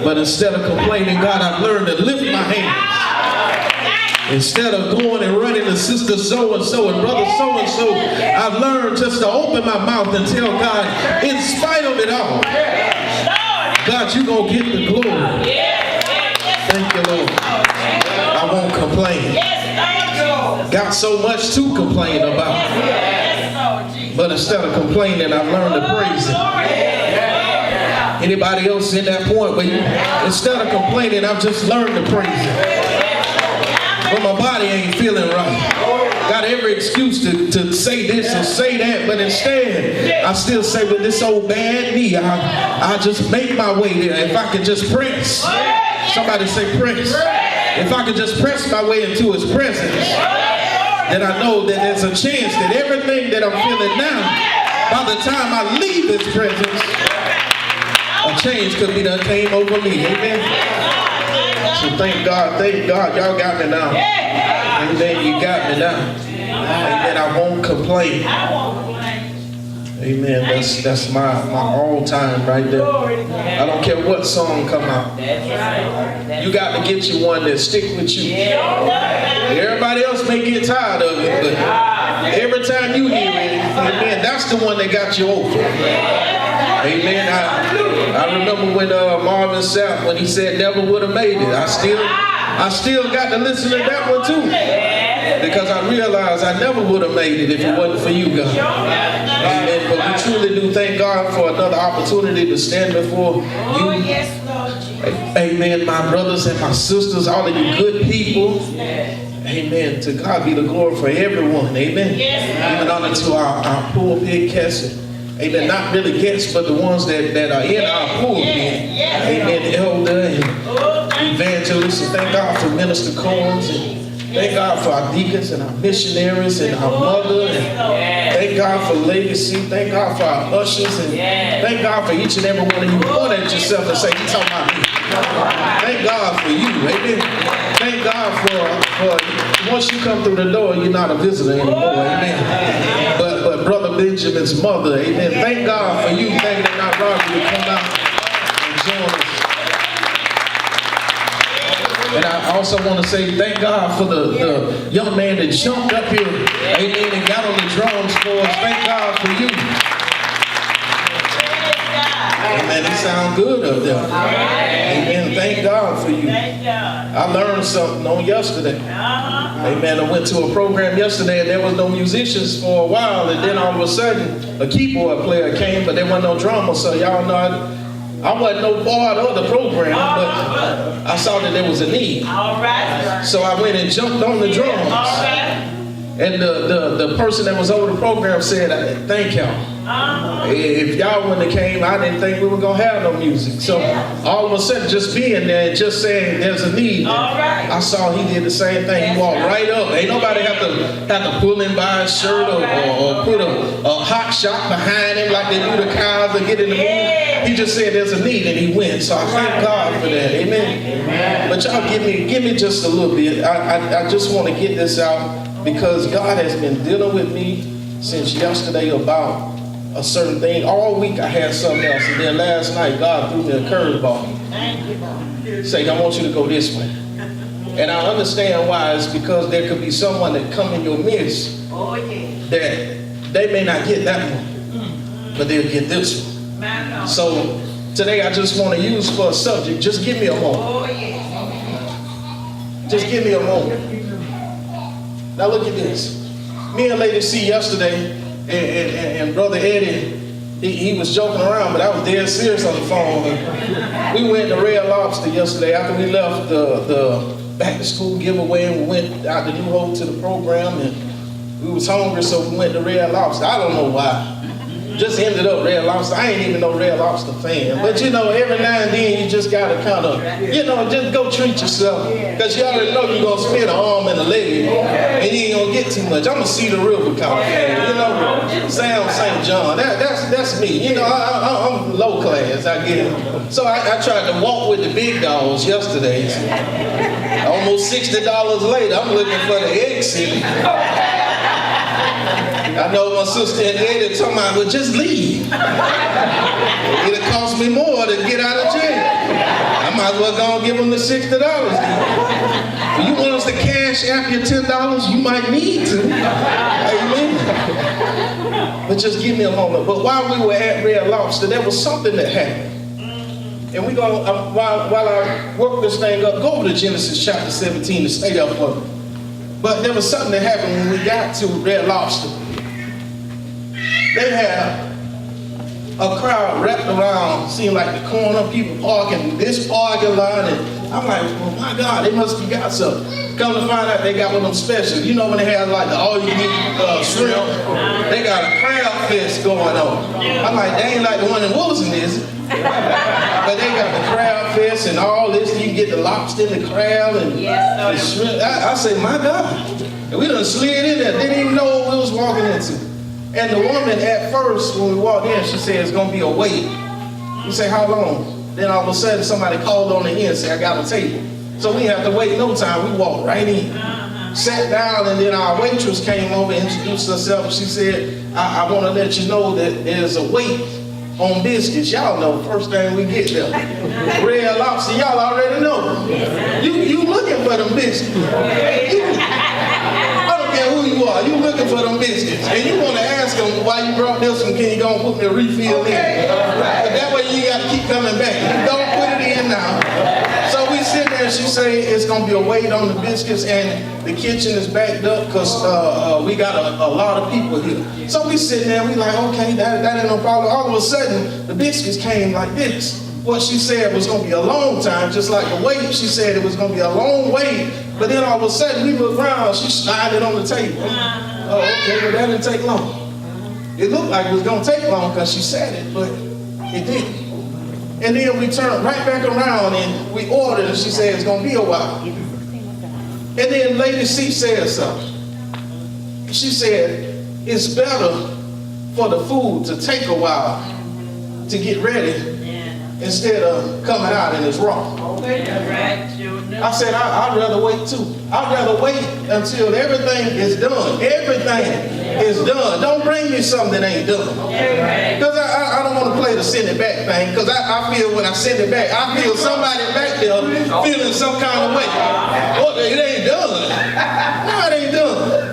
But instead of complaining, God, I've learned to lift my hands. Instead of going and running to sister so-and-so and brother so-and-so, I've learned just to open my mouth and tell God, in spite of it all, God, you're going to get the glory. Thank you, Lord. I won't complain. Got so much to complain about. But instead of complaining, I've learned to praise Him. Anybody else in that point where instead of complaining, I've just learned to praise Him? But my body ain't feeling right. Got every excuse to say this or say that, but instead, I still say, with this old bad knee, I just make my way there. If I could just press. Somebody say press. If I could just press my way into His presence, then I know that there's a chance that everything that I'm feeling now, by the time I leave His presence, a change could be done came over me. Amen. So thank God, y'all got me now. Amen, you got me now. Amen, I won't complain. Amen, that's my all time right there. I don't care what song come out. You got to get you one that stick with you. Everybody else may get tired of it, but every time you hear it, amen, that's the one that got you over. Amen. I remember when Marvin Sapp, when he said never would have made it. I still got to listen to that one too. Because I realized I never would have made it if it wasn't for you, God. Amen. But we truly do thank God for another opportunity to stand before you. Amen. My brothers and my sisters, all of you good people. Amen. To God be the glory for everyone. Amen. Even honor to our pulpit guests. Amen. Not really guests, but the ones that are in our pulpit. Amen. Elder and evangelists. And thank God for Minister Combs. And thank God for our deacons and our missionaries and our mother. And thank God for legacy. Thank God for our ushers. And thank God for each and every one of you. Point at yourself and say, you talking about me. Thank God for you. Amen. Thank God for once you come through the door, you're not a visitor anymore. Amen. But Brother Benjamin's mother, amen. Thank God for you. Thank you, not Roger, to come out and join us. And I also want to say thank God for the young man that jumped up here, amen, and got on the drums for us. Thank God for you. Amen. It sounds good up there. Amen. Thank God for you. I learned something on yesterday. Amen. I went to a program yesterday and there was no musicians for a while, and then all of a sudden a keyboard player came, but there wasn't no drummer. So y'all know I wasn't no part of the program, but I saw that there was a need. So I went and jumped on the drums. And the person that was over the program said, thank y'all. If y'all wouldn't have came, I didn't think we were going to have no music. So all of a sudden, just being there and just saying there's a need. I saw he did the same thing. He walked right up. Ain't nobody have to pull him by his shirt or put a hot shot behind him like they do the cows that get in the mood. He just said there's a need and he went. So I thank God for that. Amen. But y'all give me just a little bit. I just want to get this out because God has been dealing with me since yesterday about a certain thing. All week I had something else, and then last night God threw me a curveball. Say, I want you to go this way. And I understand why. It's because there could be someone that come in your midst that they may not get that one, but they'll get this one. So today I just want to use for a subject. Just give me a moment. Just give me a moment. Now look at this. Me and Lady C yesterday, and Brother Eddie, he was joking around, but I was dead serious on the phone. We went to Red Lobster yesterday after we left the back to school giveaway, and we went out to New Hope to the program, and we was hungry, so we went to Red Lobster. I don't know why. Just ended up Red Lobster. I ain't even no Red Lobster fan. But you know, every now and then you just gotta kind of, just go treat yourself. Because you already know you're gonna spend an arm and a leg, and you ain't gonna get too much. I'm a Cedar River kind of fan. Sam St. John. That's me. I'm low class, I get it. So I tried to walk with the big dogs yesterday. Almost $60 later, I'm looking for the exit. I know my sister and Eddie talking about, well, just leave. It'll cost me more to get out of jail. I Might as well go and give them the $60. If you want us to cash after your $10, you might need to. Amen. But just give me a moment. But while we were at Red Lobster, there was something that happened. And we're going to, while I work this thing up, go over to Genesis chapter 17 to stay there for me. But there was something that happened when we got to Red Lobster. They have a crowd wrapped around, seemed like the corner, people parking this parking lot, and I'm like, oh my God, they must have got something. Come to find out they got one of them specials. You know when they have like the all-you-can-eat shrimp? They got a crab fest going on. I'm like, they ain't like the one in Wilson, is it? But they got the crab fest and all this. You can get the lobster and the crab and the shrimp. I say, my God. And we done slid in there. Didn't even know what we was walking into. And the woman at first, when we walked in, she said, it's going to be a wait. We say, how long? Then all of a sudden, somebody called on the end and said, I got a table. So we didn't have to wait no time. We walked right in. Sat down, and then our waitress came over and introduced herself. She said, I want to let you know that there's a wait on biscuits. Y'all know, first thing we get there. Red Lobster, y'all already know. You looking for them biscuits. I don't care who you are, you looking for them biscuits. And you want to ask them, why you brought this one, can you go and put me a refill in? But that way you got to keep coming back. You don't put it in now. So we sit there and she say it's going to be a wait on the biscuits and the kitchen is backed up because we got a lot of people here. So we sit there and we like, okay, that ain't no problem. All of a sudden, the biscuits came like this. What she said was going to be a long time, just like the wait. She said it was going to be a long wait. But then all of a sudden, we look around, she slided on the table. Oh, okay, but that didn't take long. It looked like it was going to take long because she said it, but it didn't. And then we turned right back around and we ordered, and she said it's going to be a while. And then Lady C said something. She said, it's better for the food to take a while to get ready instead of coming out and it's raw. I said, I'd rather wait too. I'd rather wait until everything is done. Everything is done. Don't bring me something that ain't done. Because I don't want to play the send it back thing, because I feel when I send it back, I feel somebody back there feeling some kind of way. Oh, it ain't done. No, it ain't done.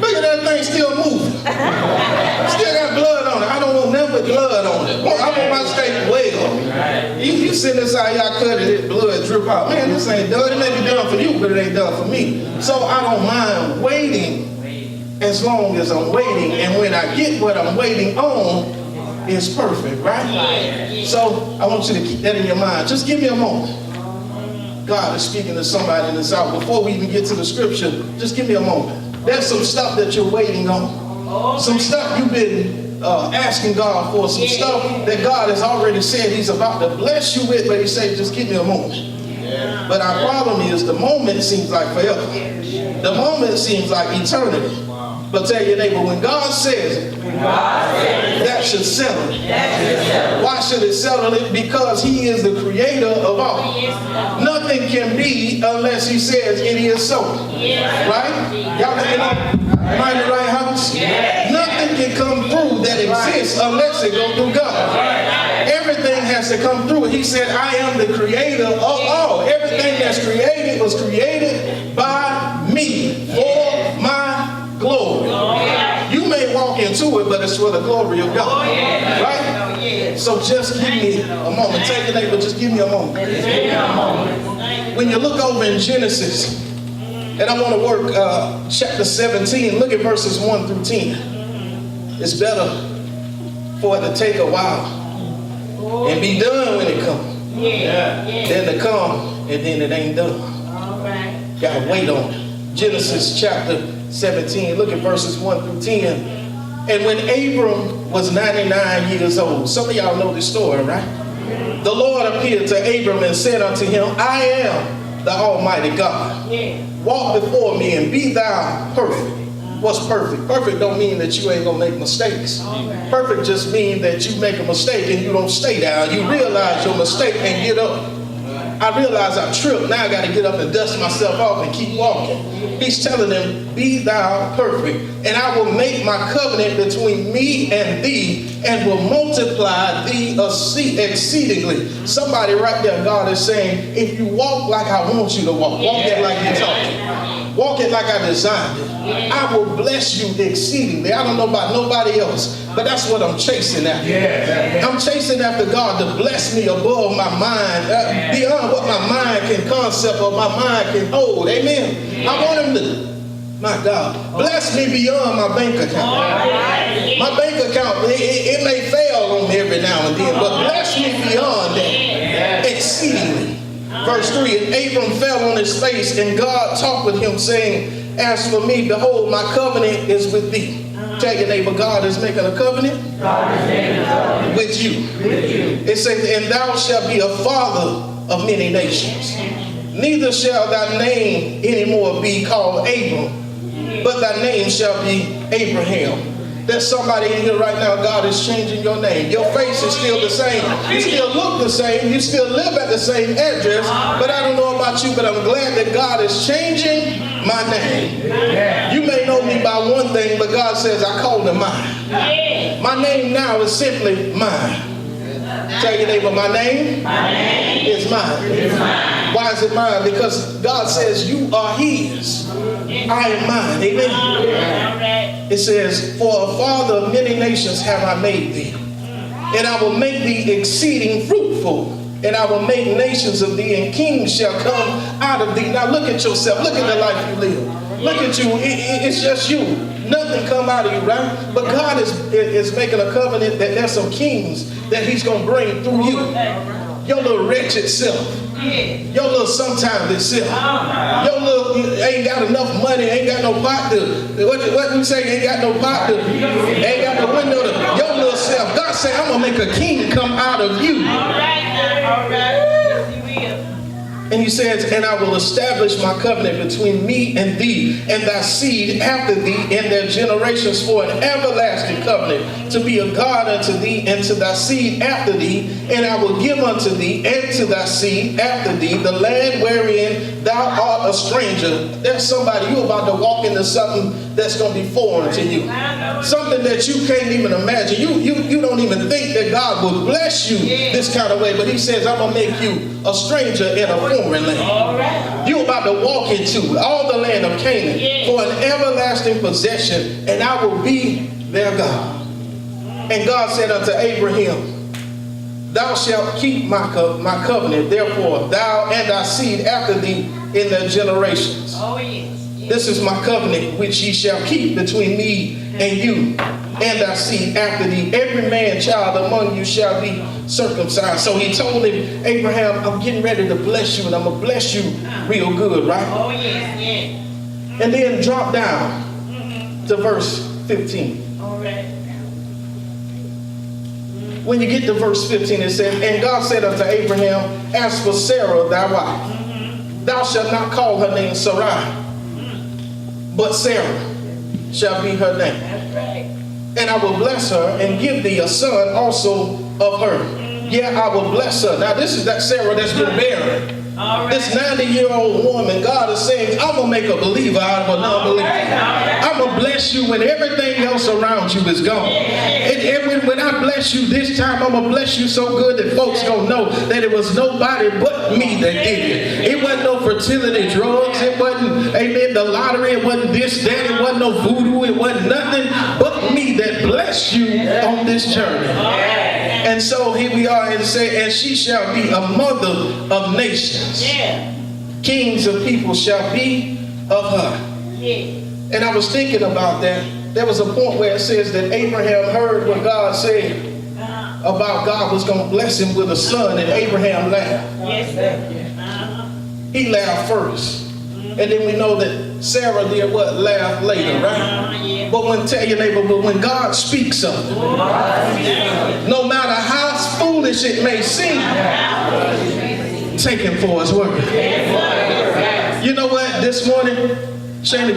Look at that thing still moving. Still got blood on it. I don't want nothing but blood on it. I want my steak well. You sitting inside, y'all cut it, blood drip out. Man, this ain't done. It may be done for you, but it ain't done for me. So I don't mind waiting as long as I'm waiting. And when I get what I'm waiting on, it's perfect, right? So I want you to keep that in your mind. Just give me a moment. God is speaking to somebody in this hour. Before we even get to the scripture, just give me a moment. There's some stuff that you're waiting on. Some stuff you've been asking God for. Some stuff that God has already said he's about to bless you with, but he said, just give me a moment. But our problem is the moment seems like forever. The moment seems like eternity. But tell your neighbor, when God says it, that should settle it. Why should it settle it? Because he is the creator of all. Nothing can be unless he says it is so. Right? Y'all looking up? Mind the right house? Nothing can come through that exists unless it goes through God. Everything has to come through it. He said, I am the creator of all. Everything that's created was created by me for my glory. You may walk into it, but it's for the glory of God. Right? So just give me a moment. Take your neighbor, just give me a moment. When you look over in Genesis, and I want to work chapter 17, look at verses 1 through 10. It's better for it to take a while and be done when it comes. Than to come and then it ain't done. Gotta wait on it. Genesis chapter 17, look at verses 1 through 10. And when Abram was 99 years old, some of y'all know this story, right? The Lord appeared to Abram and said unto him, I am the Almighty God. Walk before me and be thou perfect. What's perfect? Perfect don't mean that you ain't gonna make mistakes. Perfect just means that you make a mistake and you don't stay down. You realize your mistake and get up. I realize I tripped. Now I got to get up and dust myself off and keep walking. He's telling them, be thou perfect, and I will make my covenant between me and thee and will multiply thee exceedingly. Somebody right there, God is saying, if you walk like I want you to walk it like you're talking, walk it like I designed it, I will bless you exceedingly. I don't know about nobody else, but that's what I'm chasing after. I'm chasing after God to bless me above my mind, beyond what my mind can concept or my mind can hold. Amen. I want him to, my God, bless me beyond my bank account. My bank account, it may fail on me every now and then, but bless me beyond that exceedingly. Verse 3, and Abram fell on his face, and God talked with him, saying, as for me, behold, my covenant is with thee. Tell your neighbor, God is making a covenant with you. It says, and thou shalt be a father of many nations. Neither shall thy name anymore be called Abram, but thy name shall be Abraham. There's somebody in here right now, God is changing your name. Your face is still the same. You still look the same. You still live at the same address. But I don't know about you, but I'm glad that God is changing my name. You may know me by one thing, but God says I called him mine. My name now is simply mine. Tell your neighbor, my name is mine. Why is it mine? Because God says you are his. I am mine. Amen. It says, for a father of many nations have I made thee, and I will make thee exceeding fruitful, and I will make nations of thee, and kings shall come out of thee. Now look at yourself. Look at the life you live. Look at you. It's just you. Nothing come out of you, right? But God is making a covenant that there's some kings that he's going to bring through you. Your little wretched self. Your little sometime self. Your little ain't got enough money, ain't got no pot to, what you say, ain't got no pot to, ain't got no window to, your little self. God said, I'm going to make a king come out of you. All right. And he says, and I will establish my covenant between me and thee and thy seed after thee in their generations for an everlasting covenant, to be a God unto thee and to thy seed after thee. And I will give unto thee and to thy seed after thee the land wherein thou art a stranger. There's somebody, you about to walk into something that's going to be foreign to you. Something that you can't even imagine. You don't even think that God will bless you this kind of way. But he says, I'm going to make you a stranger in a foreign land. You're about to walk into all the land of Canaan for an everlasting possession, and I will be their God. And God said unto Abraham, thou shalt keep my covenant, therefore thou and thy seed after thee in their generations. This is my covenant which ye shall keep between me and you and thy seed after thee. Every man child among you shall be circumcised. So he told him, Abraham, I'm getting ready to bless you, and I'm going to bless you real good, right? And then drop down to verse 15. When you get to verse 15, it says, and God said unto Abraham, as for Sarah thy wife, thou shalt not call her name Sarai, but Sarah shall be her name. And I will bless her and give thee a son also of her. Yeah, I will bless her. Now this is that Sarah that's been barren. This 90-year-old woman, God is saying, I'm going to make a believer out of a non-believer. I'm going to bless you when everything else around you is gone. And when I bless you this time, I'm going to bless you so good that folks going to know that it was nobody but me that did it. It wasn't no fertility drugs. It wasn't, amen, the lottery. It wasn't this, that. It wasn't no voodoo. It wasn't nothing but me that blessed you on this journey. And so here we are, and say, and she shall be a mother of nations. Kings of people shall be of her. And I was thinking about that. There was a point where it says that Abraham heard what God said about God was going to bless him with a son, and Abraham laughed. He laughed first. And then we know that Sarah did what? Laugh later, right? But tell your neighbor, but when God speaks something, no matter how foolish it may seem, take him for his word. You know what? This morning, Shana,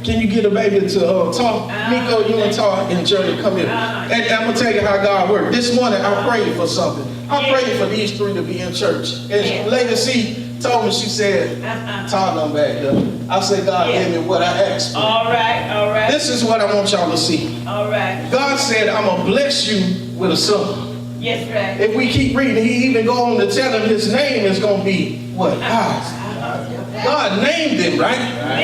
can you get a baby to talk? Nico, you and talk and Journey, come here. And I'm going to tell you how God works. This morning, I prayed for something. I prayed for these three to be in church. And later, see, told me, she said, Tottenham back there. I said, God gave me what I asked for. All right, all right. This is what I want y'all to see. All right. God said, I'm going to bless you with a son. Yes, right. If we keep reading, he even go on to tell him his name is going to be what? Isaac. God named him, right?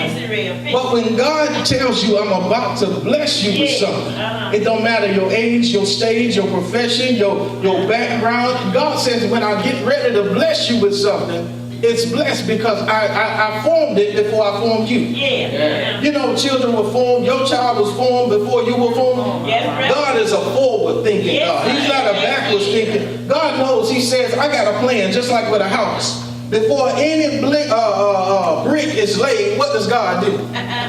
Missionary. But when God tells you, I'm about to bless you with something, it don't matter your age, your stage, your profession, your background. God says, when I get ready to bless you with something, it's blessed because I formed it before I formed you. Yeah. You know, children were formed. Your child was formed before you were formed. Yes, right. God is a forward-thinking God. He's not a backwards thinking. God knows. He says, I got a plan, just like with a house. Before any brick is laid, what does God do?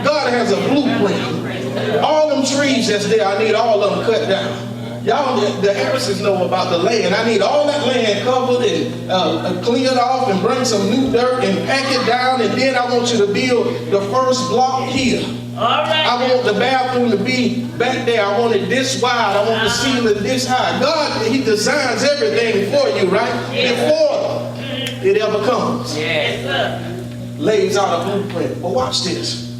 God has a blueprint. All them trees that's there, I need all of them cut down. Y'all, the Harrises know about the land. I need all that land covered and cleared off and bring some new dirt and pack it down. And then I want you to build the first block here. All right. I want the bathroom to be back there. I want it this wide. I want the ceiling this high. God, he designs everything for you, right? Before it ever comes. Yes, sir. Lays out a blueprint. But watch this.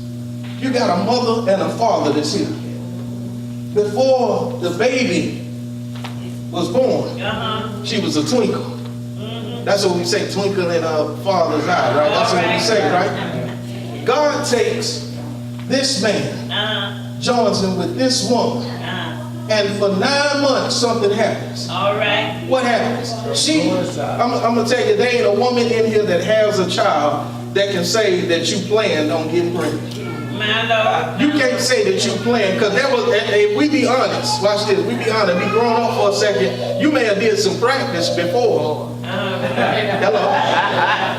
You got a mother and a father that's here. Before the baby was born, she was a twinkle. That's what we say, twinkle in a father's eye, right? That's what we say, right? God takes this man, joins him with this woman, and for 9 months something happens. All right. What happens? I'm going to tell you, there ain't a woman in here that has a child that can say that you planned on getting pregnant. My Lord. You can't say that you planned, because there was, if we be honest, watch this, we be honest, be grown up for a second, you may have did some practice before. Hello.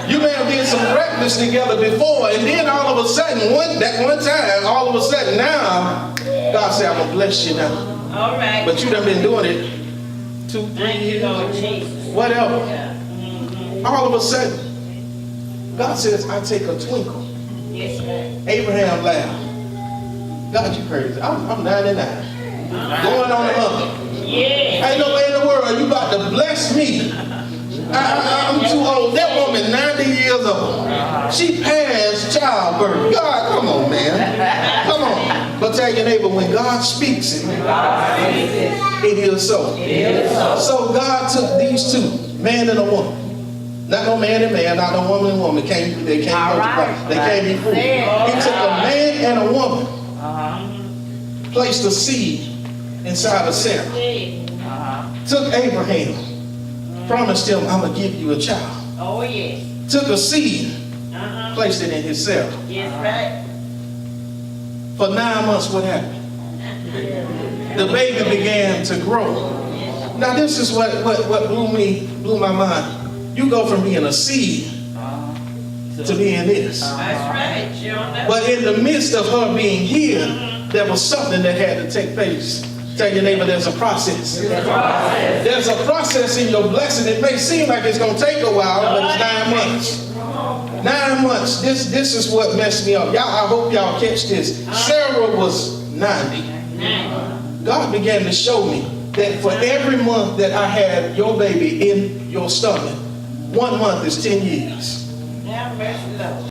You may have did some practice together before, and then all of a sudden, that one time, all of a sudden now, God said, I'm going to bless you now. All right. But you done been doing it 2, 3 Thank you, years, Lord Jesus. whatever. All of a sudden, God says, I take a twinkle. Yes, right. Abraham laughed. God, you crazy. I'm 99. Going on 100. Yeah. Ain't no way in the world you about to bless me. I'm too old. That woman 90 years old. She passed childbirth. God, come on, man. Come on. But tell your neighbor, when God speaks it, it is so. So God took these two, man and a woman. Not no man and man, not no woman and woman. They can't multiply. They can't be fruitful. He took a man and a woman, placed a seed inside of Sarah. Took Abraham, promised him, I'm going to give you a child. Oh, yes. Took a seed, placed it in his Sarah. Yes, right. For 9 months, what happened? The baby began to grow. Now this is what blew my mind. You go from being a seed to being this. That's right. But in the midst of her being here, there was something that had to take place. Tell your neighbor, there's a process. There's a process in your blessing. It may seem like it's going to take a while, but it's 9 months. 9 months. This is what messed me up. Y'all, I hope y'all catch this. Sarah was 90. God began to show me that for every month that I had your baby in your stomach, 1 month is 10 years. Now, mercy, Lord.